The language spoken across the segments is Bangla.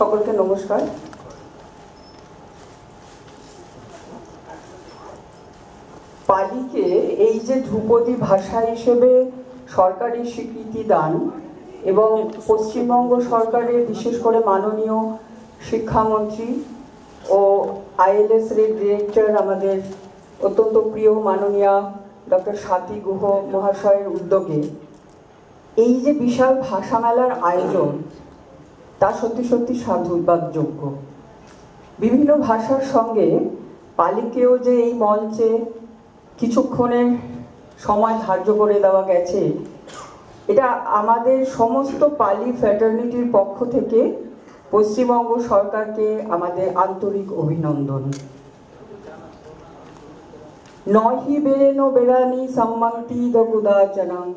সকলকে নমস্কার। পালিকে এই যে ধ্রুপদী ভাষা হিসেবে সরকারি স্বীকৃতি দান এবং পশ্চিমবঙ্গ সরকারের বিশেষ করে মাননীয় শিক্ষামন্ত্রী ও ILS এর ডিরেক্টর আমাদের অত্যন্ত প্রিয় মাননীয়া ডক্টর স্বাতী গুহ মহাশয়ের উদ্যোগে এই যে বিশাল ভাষা মেলার আয়োজন তা সত্যি সত্যি সাধুবাদযোগ্য। বিভিন্ন ভাষার সঙ্গে পালিকেও যে এই মঞ্চে কিছুক্ষণের সময় ধার্য করে দেওয়া গেছে, এটা আমাদের সমস্ত পালি ফ্র্যাটার্নিটির পক্ষ থেকে পশ্চিমবঙ্গ সরকারকে আমাদের আন্তরিক অভিনন্দন। নহি বেরেনো বেরানি সম্মতি দকুদাচনং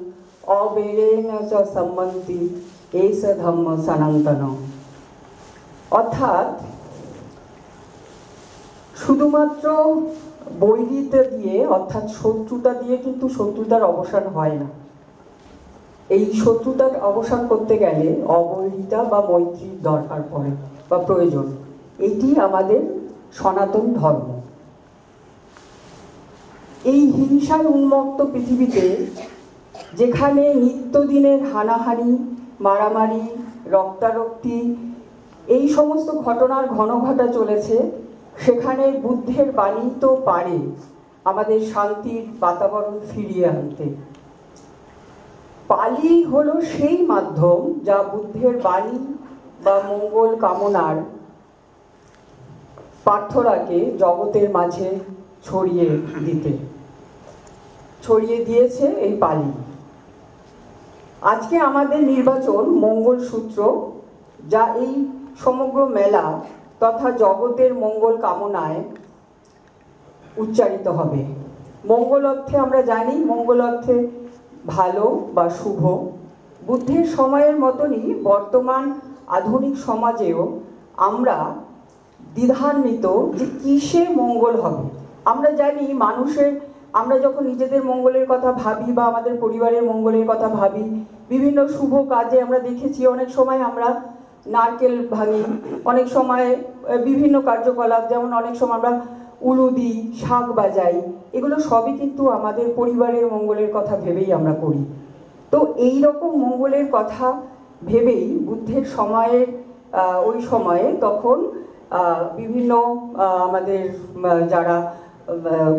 অবেরেন চ সম্মতি এস ধম্ম সনাতন। অর্থাৎ শুধুমাত্র বৈরিতা দিয়ে অর্থাৎ শত্রুতা দিয়ে কিন্তু শত্রুতার অবসান হয় না। এই শত্রুতার অবসান করতে গেলে অবৈরিতা বা মৈত্রীর দরকার পড়ে বা প্রয়োজন। এটি আমাদের সনাতন ধর্ম। এই হিংসার উন্মত্ত পৃথিবীতে যেখানে নিত্যদিনের হানাহানি, মারামারি, রক্তারক্তি এই সমস্ত ঘটনার ঘনঘটা চলেছে, সেখানে বুদ্ধের বাণী তো পারে আমাদের শান্তির বাতাবরণ ফিরিয়ে আনতে। পালি হলো সেই মাধ্যম যা বুদ্ধের বাণী বা মঙ্গল কামনার প্রার্থনাকে জগতের মাঝে ছড়িয়ে দিয়েছে এই পালি। আজকে আমাদের নির্বাচন মঙ্গলসূত্র, যা এই সমগ্র মেলা তথা জগতের মঙ্গল কামনায় উচ্চারিত হবে। মঙ্গল অর্থে আমরা জানি, মঙ্গল অর্থে ভালো বা শুভ। বুদ্ধের সময়ের মতনই বর্তমান আধুনিক সমাজেও আমরা দ্বিধান্বিত যে কিসে মঙ্গল হবে। আমরা জানি আমরা যখন নিজেদের মঙ্গলের কথা ভাবি বা আমাদের পরিবারের মঙ্গলের কথা ভাবি, বিভিন্ন শুভ কাজে আমরা দেখেছি অনেক সময় আমরা নারকেল ভাঙি, অনেক সময় বিভিন্ন কার্যকলাপ, যেমন অনেক সময় আমরা উলু দিই, শাঁখ বাজাই, এগুলো সবই কিন্তু আমাদের পরিবারের মঙ্গলের কথা ভেবেই আমরা করি। তো এই রকম মঙ্গলের কথা ভেবেই বুদ্ধের ওই সময়ে তখন বিভিন্ন আমাদের যারা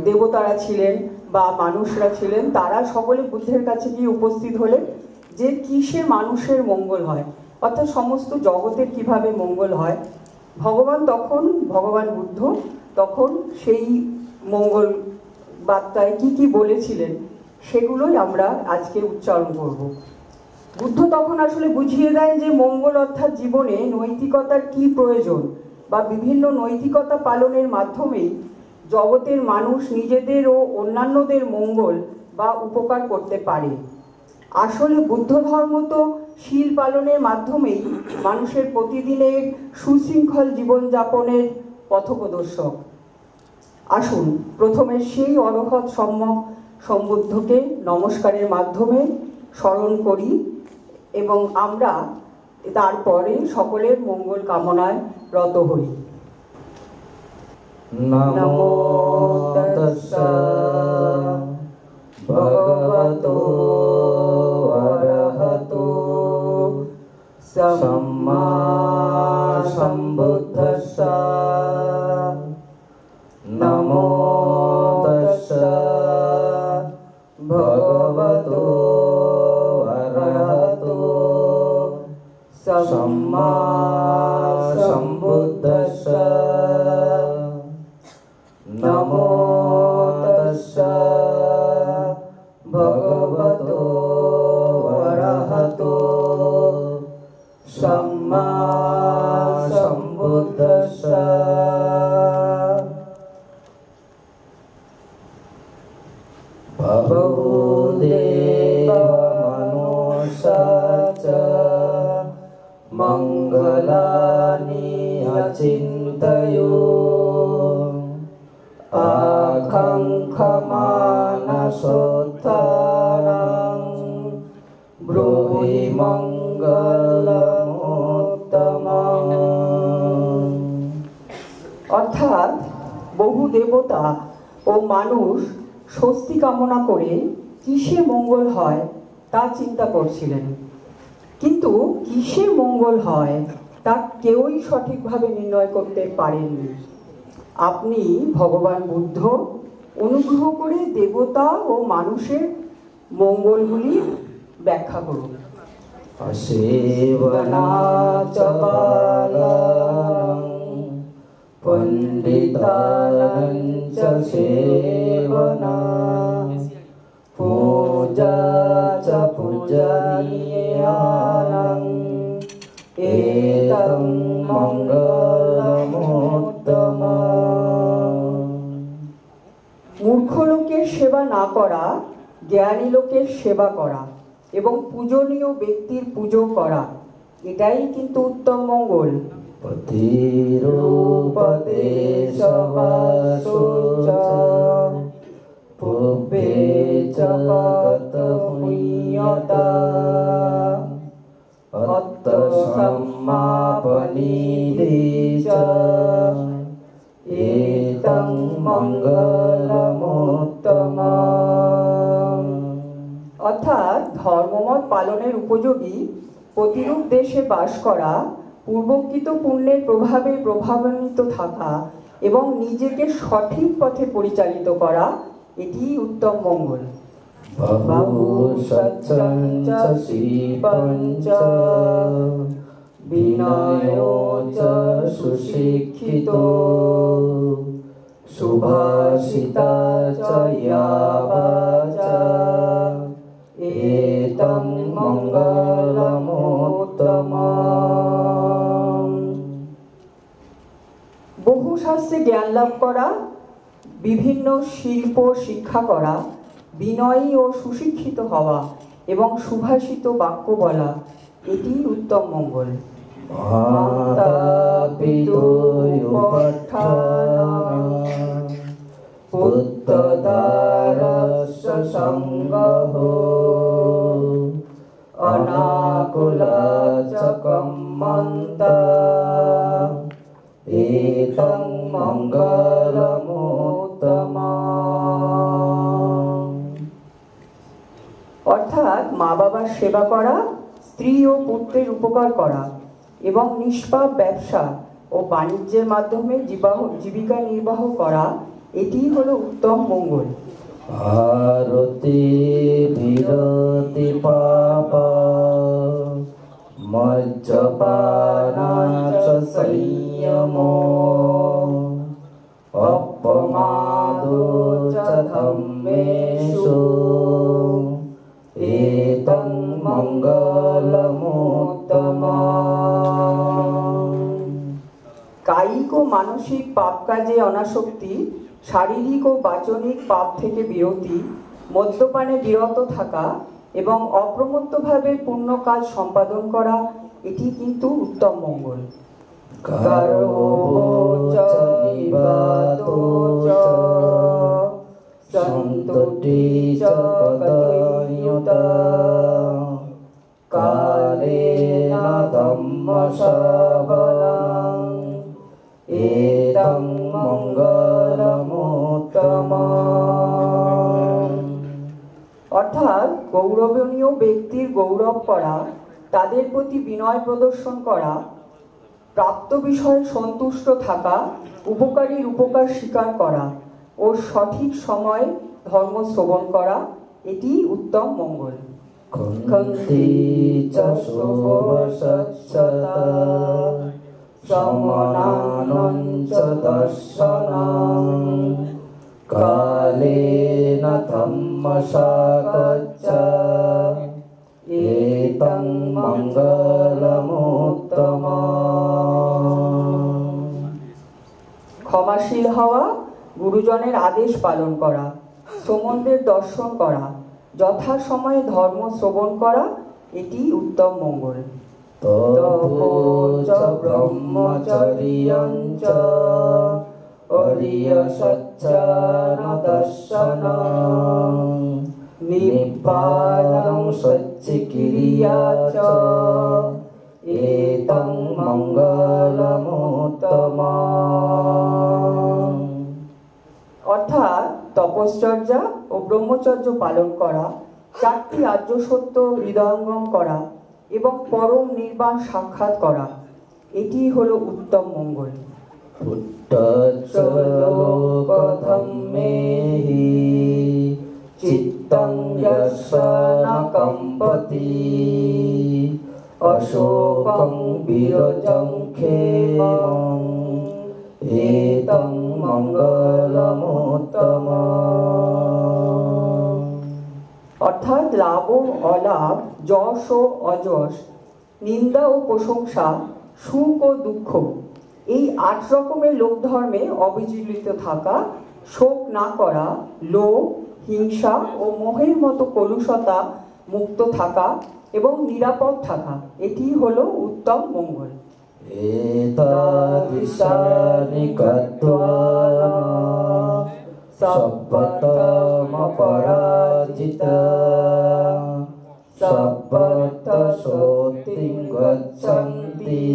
দেবতারা ছিলেন বা মানুষরা ছিলেন, তারা সকলে বুদ্ধের কাছে গিয়ে উপস্থিত হলেন যে কিসে মানুষের মঙ্গল হয়, অর্থাৎ সমস্ত জগতের কিভাবে মঙ্গল হয়। ভগবান বুদ্ধ তখন সেই মঙ্গল বার্তায় কি বলেছিলেন সেগুলোই আমরা আজকে উচ্চারণ করব। বুদ্ধ তখন আসলে বুঝিয়ে দেন যে মঙ্গল অর্থাৎ জীবনে নৈতিকতার কি প্রয়োজন, বা বিভিন্ন নৈতিকতা পালনের মাধ্যমেই জগতের মানুষ নিজেদের ও অন্যান্যদের মঙ্গল বা উপকার করতে পারে। আসলে বুদ্ধ ধর্ম তো শীল পালনের মাধ্যমেই মানুষের প্রতিদিনের সুশৃঙ্খল জীবনযাপনের পথপ্রদর্শক। আসুন প্রথমে সেই অরহৎ সম্বুদ্ধকে নমস্কারের মাধ্যমে স্মরণ করি এবং আমরা তারপরে সকলের মঙ্গল কামনায় রত হই। নমো তাস্সা ভগবতো অরহতো সাম্মা সম্বুদ্ধাস্সা। নমো তাস্সা ভগবতো অরহতো সাম্মা সম্বুদ্ধাস্সা। নমো তাস্সা ভগবতো অরহতো সাম্মা সম্বুদ্ধাস্সা। ভবদেব মনুষ্যাচ মঙ্গলানি অচিন্তয়ো আকাঙ্ক্ষমানসোত্থানং ব্রূহি মঙ্গলমুত্তমং। অর্থাৎ বহু দেবতা ও মানুষ স্বস্তি কামনা করে কিসে মঙ্গল হয় তা চিন্তা করছিলেন, কিন্তু কিসে মঙ্গল হয় তা কেউই সঠিকভাবে নির্ণয় করতে পারেননি। আপনি ভগবান বুদ্ধ অনুগ্রহ করে দেবতা ও মানুষের মঙ্গলগুলি ব্যাখ্যা করুন। পণ্ডিতানাং চ সেবনা পূজা চ পূজনীয়ানাং এতং মঙ্গলমুত্তমম। মূর্খ লোকের সেবা না করা, জ্ঞানী লোকের সেবা করা এবং পূজনীয় ব্যক্তির পুজো করা, এটাই কিন্তু উত্তম মঙ্গল। পতিরূপদেশবাসো চ পুব্বে চ কতপুণ্যতা অত্তসম্মাপনিধি চ এতং মঙ্গলমুত্তমম। অর্থাৎ ধর্মমত পালনের উপযোগী প্রতিরূপ দেশে বাস করা, পূর্বকৃত পুণ্যের প্রভাবে প্রভাবান্বিত থাকা এবং নিজেকে সঠিক পথে পরিচালিত করা, এটি উত্তম মঙ্গল। বহু সত্যং চ শিবং চ বিনয়ো চ সুশিক্ষিতো সুভাষিতা চ ইয়া বাচা এতং মঙ্গলমুত্তমম। বহু শাস্ত্রে জ্ঞান লাভ করা, বিভিন্ন শিল্প শিক্ষা করা, বিনয়ী ও সুশিক্ষিত হওয়া এবং সুভাষিত বাক্য বলা, এটি উত্তম মঙ্গল। মাতা পিতৃপক্ষানাং পুত্রদারস্য সংগহ অনাকুলা চ কম্মন্তা এতং মঙ্গলমুত্তমম। অর্থাৎ মা বাবার সেবা করা, স্ত্রী ও পুত্রের উপকার করা এবং নিষ্পাপ ব্যবসা ও বাণিজ্যের মাধ্যমে জীবিকা নির্বাহ করা, এটি হলো উত্তম মঙ্গল। আরতি বিরতি পাপা মজ্জপানা চ সংযমো অপমাদো চ ধম্মেষু এতং মঙ্গলমুত্তমম। কায়িক ও মানসিক পাপ কাজে অনাসক্তি, শারীরিক ও বাচনিক পাপ থেকে বিরতি, মদ্যপানে বিরত থাকা এবং অপ্রমত্তভাবে পুণ্য কাজ সম্পাদন করা, এটি কিন্তু উত্তম মঙ্গল। কারোচ নিবাতো চ সন্ততি চ কদয়ুতা কালেন ধম্মশ্রবণং এতং মঙ্গলমুত্তমম। অর্থাৎ গৌরবনীয় ব্যক্তির গৌরব করা, তাদের প্রতি বিনয় প্রদর্শন করা, প্রাপ্ত বিষয়ে সন্তুষ্ট থাকা, উপকারীর উপকার স্বীকার করা ও সঠিক সময় ধর্ম শ্রবণ করা, এটি উত্তম মঙ্গল। কুন্তি চ শুভসচ্ছতা সমনানং চ দর্শনং কালেন ধম্মসাগচ্ছ এতং মঙ্গলমুত্তমম। ক্ষমাশীল হওয়া, গুরুজনের আদেশ পালন করা, শ্রমণদের দর্শন করা, যথাসময়ে ধর্ম শ্রবণ করা, এটি উত্তম মঙ্গল। তপোচ ব্রহ্মচর্যং চ অরিয়সচ্চান দর্শনং নিব্বানং সচ্চিকিরিয়া চ এতং মঙ্গলমুত্তমম। তপশ্চর্যা ও ব্রহ্মচর্য পালন করা, 4টি আর্য সত্য হৃদয়ঙ্গম করা এবং পরম নির্বাণ সাক্ষাৎ করা, এটি হলো উত্তম মঙ্গল। পুত্তলোকধম্মেহি চিত্তং যস্য ন কম্পতি অশোকং বিরজং ক্ষেমং এতং মঙ্গলমুত্তমম। অর্থাৎ লাভ ও অলাভ, যশ ও অযশ, নিন্দা ও প্রশংসা, সুখ ও দুঃখ, এই 8 রকমের লোকধর্মে অবিচলিত থাকা, শোক না করা, লোভ, হিংসা ও মোহের মতো কলুষতা মুক্ত থাকা এবং নিরাপদ থাকা, এটি হলো উত্তম মঙ্গল। এতাদৃশানি কত্বা সব্বতমপরাজিতা সব্বতসোতিং গচ্ছন্তি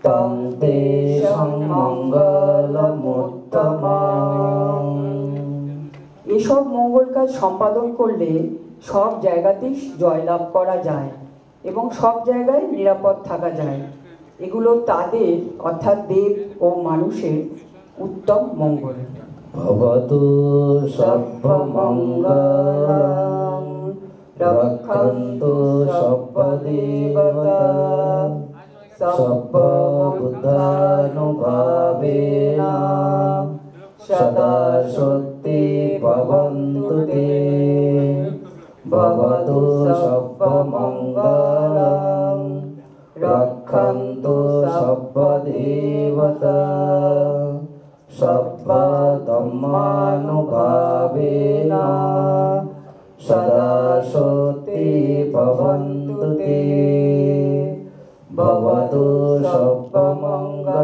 তং তেষাং মঙ্গলমুত্তমম। এসব মঙ্গল কাজ সম্পাদন করলে সব জায়গাতেই জয়লাভ করা যায় এবং সব জায়গায় নিরাপদ থাকা যায়। এগুলো তাদের অর্থাৎ দেব ও মানুষের উত্তম মঙ্গল। ভবতু সর্বমঙ্গলং রক্ষন্তু সর্বদেবতা সর্ববুদ্ধানুভাবেন সদা সত্যি ভবন্তু তে। ভবতু সর্বমঙ্গলং রক্ষন্তু সর্বদেবতা সর্বধম্মানুভাবেন সদা সত্যি ভবন্তু তে। ভবতু সর্বমঙ্গলং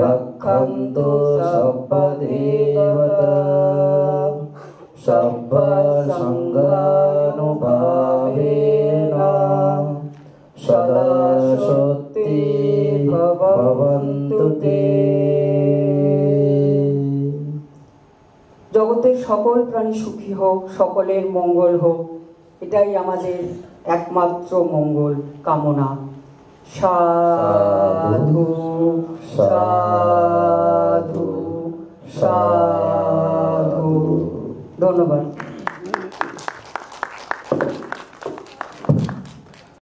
রক্ষন্তু সর্বদেবতা সর্বসংঘানুভাবেন সদা সত্যি ভবন্তু তে। জগতের সকল প্রাণী সুখী হোক, সকলের মঙ্গল হোক, এটাই আমাদের একমাত্র মঙ্গল কামনা। সাধু সাধু সাধু। ধন্যবাদ।